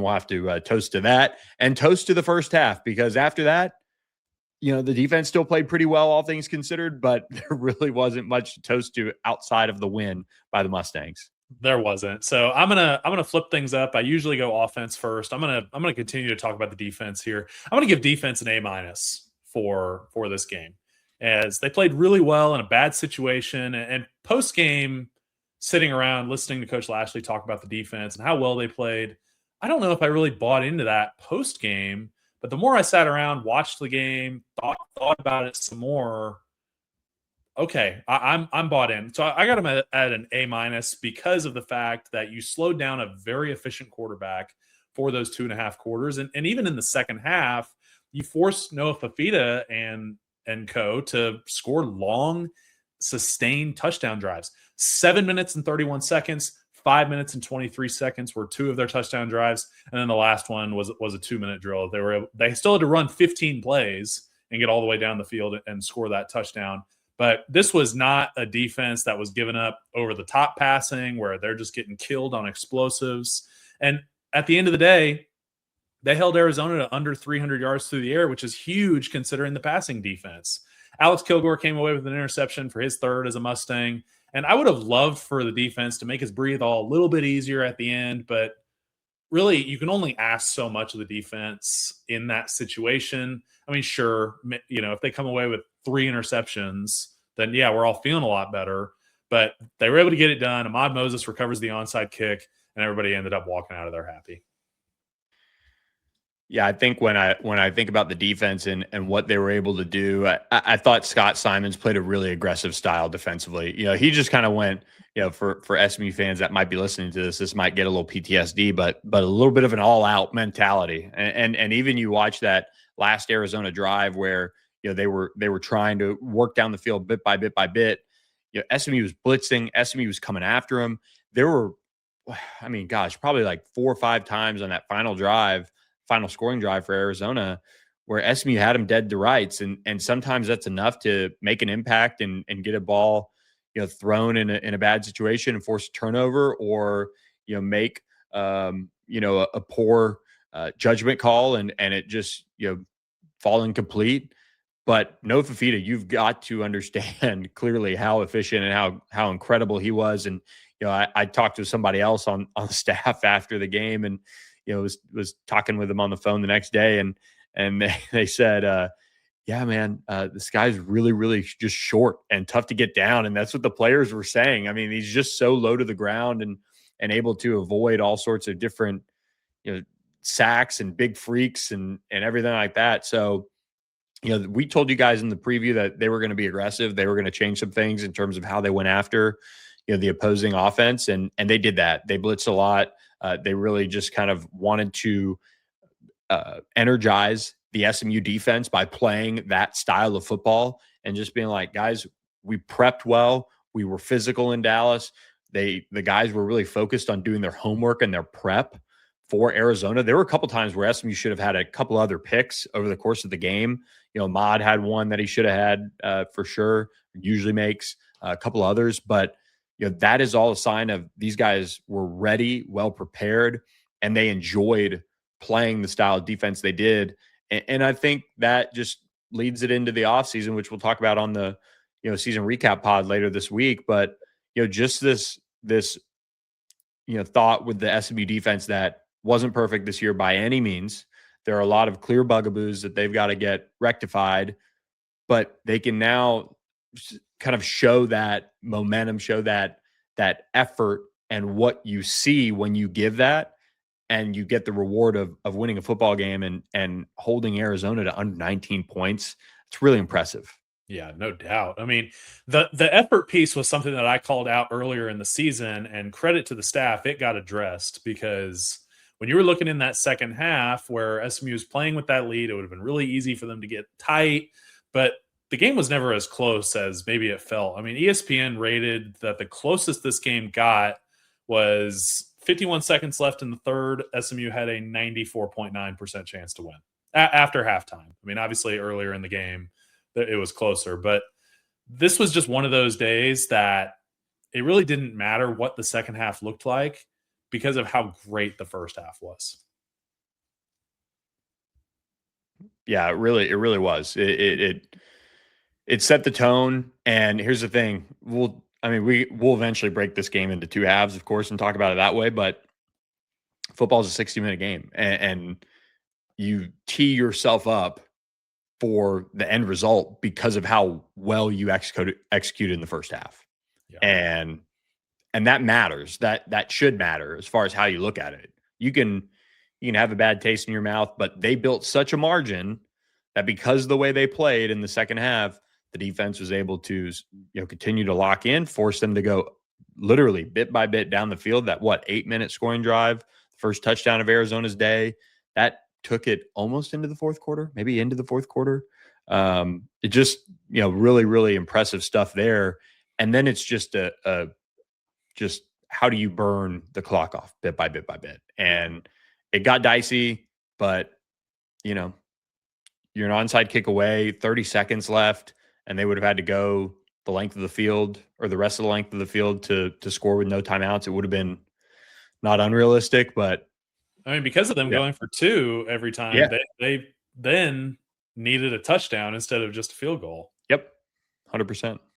we'll have to toast to that and toast to the first half, because after that, the defense still played pretty well, all things considered, but there really wasn't much to toast to outside of the win by the Mustangs. There wasn't. So I'm gonna flip things up. I usually go offense first. I'm gonna continue to talk about the defense here. I'm gonna give defense an A- for this game, as they played really well in a bad situation. And post game, sitting around listening to Coach Lashley talk about the defense and how well they played, I don't know if I really bought into that post game. But the more I sat around, watched the game, thought about it some more, okay, I'm bought in. So I got him at an A- because of the fact that you slowed down a very efficient quarterback for those 2.5 quarters. And even in the second half, you forced Noah Fafita and co to score long, sustained touchdown drives. 7 minutes and 31 seconds, 5 minutes and 23 seconds were 2 of their touchdown drives. And then the last one was a 2-minute drill. They still had to run 15 plays and get all the way down the field and score that touchdown. But this was not a defense that was giving up over the top passing where they're just getting killed on explosives. And at the end of the day, they held Arizona to under 300 yards through the air, which is huge considering the passing defense. Alex Kilgore came away with an interception for his third as a Mustang. And I would have loved for the defense to make us breathe all a little bit easier at the end, but really, you can only ask so much of the defense in that situation. I mean, sure, if they come away with 3 interceptions, then yeah, we're all feeling a lot better. But they were able to get it done. Ahmad Moses recovers the onside kick, and everybody ended up walking out of there happy. Yeah, I think when I think about the defense and what they were able to do, I thought Scott Simons played a really aggressive style defensively. He just kind of went, for SMU fans that might be listening to this might get a little PTSD, but a little bit of an all-out mentality. And even you watch that last Arizona drive where they were trying to work down the field bit by bit by bit. SMU was blitzing, SMU was coming after him. There were, probably like 4 or 5 times on that final scoring drive for Arizona where SMU had him dead to rights. And sometimes that's enough to make an impact and get a ball, thrown in a bad situation and force a turnover, or, make, a poor judgment call and it just, fall incomplete. But no Fafita, you've got to understand clearly how efficient and how incredible he was. And, I talked to somebody else on the staff after the game, and was talking with them on the phone the next day, and they said, yeah, man, this guy's really, really just short and tough to get down. And that's what the players were saying. I mean, he's just so low to the ground and able to avoid all sorts of different, sacks and big freaks and everything like that. So, we told you guys in the preview that they were going to be aggressive. They were going to change some things in terms of how they went after, the opposing offense. And they did that. They blitzed a lot. They really just kind of wanted to energize the SMU defense by playing that style of football and just being like, guys, we prepped well. We were physical in Dallas. The guys were really focused on doing their homework and their prep for Arizona. There were a couple times where SMU should have had a couple other picks over the course of the game. Ahmad had one that he should have had for sure. Usually makes a couple others, but that is all a sign of these guys were ready, well prepared, and they enjoyed playing the style of defense they did. And I think that just leads it into the offseason, which we'll talk about on the season recap pod later this week. But just this thought with the SMU defense that wasn't perfect this year by any means. There are a lot of clear bugaboos that they've got to get rectified, but they can now kind of show that momentum, show that effort, and what you see when you give that and you get the reward of winning a football game and holding Arizona to under 19 points. It's really impressive. Yeah, no doubt. I mean, the effort piece was something that I called out earlier in the season, and credit to the staff, it got addressed, because when you were looking in that second half where SMU was playing with that lead, it would have been really easy for them to get tight, but the game was never as close as maybe it felt. I mean, ESPN rated that the closest this game got was 51 seconds left in the third. SMU had a 94.9% chance to win after halftime. I mean, obviously earlier in the game, it was closer, but this was just one of those days that it really didn't matter what the second half looked like because of how great the first half was. Yeah, it really was. It set the tone. And here's the thing: we'll eventually break this game into two halves, of course, and talk about it that way. But football is a 60-minute game, and you tee yourself up for the end result because of how well you executed in the first half. Yeah. And that matters. That should matter as far as how you look at it. You can have a bad taste in your mouth, but they built such a margin that because of the way they played in the second half, the defense was able to continue to lock in, force them to go literally bit by bit down the field. That 8-minute scoring drive, first touchdown of Arizona's day, that took it almost into the fourth quarter, maybe into the fourth quarter. It just really, really impressive stuff there. And then it's just just how do you burn the clock off bit by bit by bit? And it got dicey, but you're an onside kick away, 30 seconds left, and they would have had to go the length of the field or the rest of the length of the field to score with no timeouts. It would have been not unrealistic, but I mean, because of them going for two every time, they then needed a touchdown instead of just a field goal. Yep, 100%.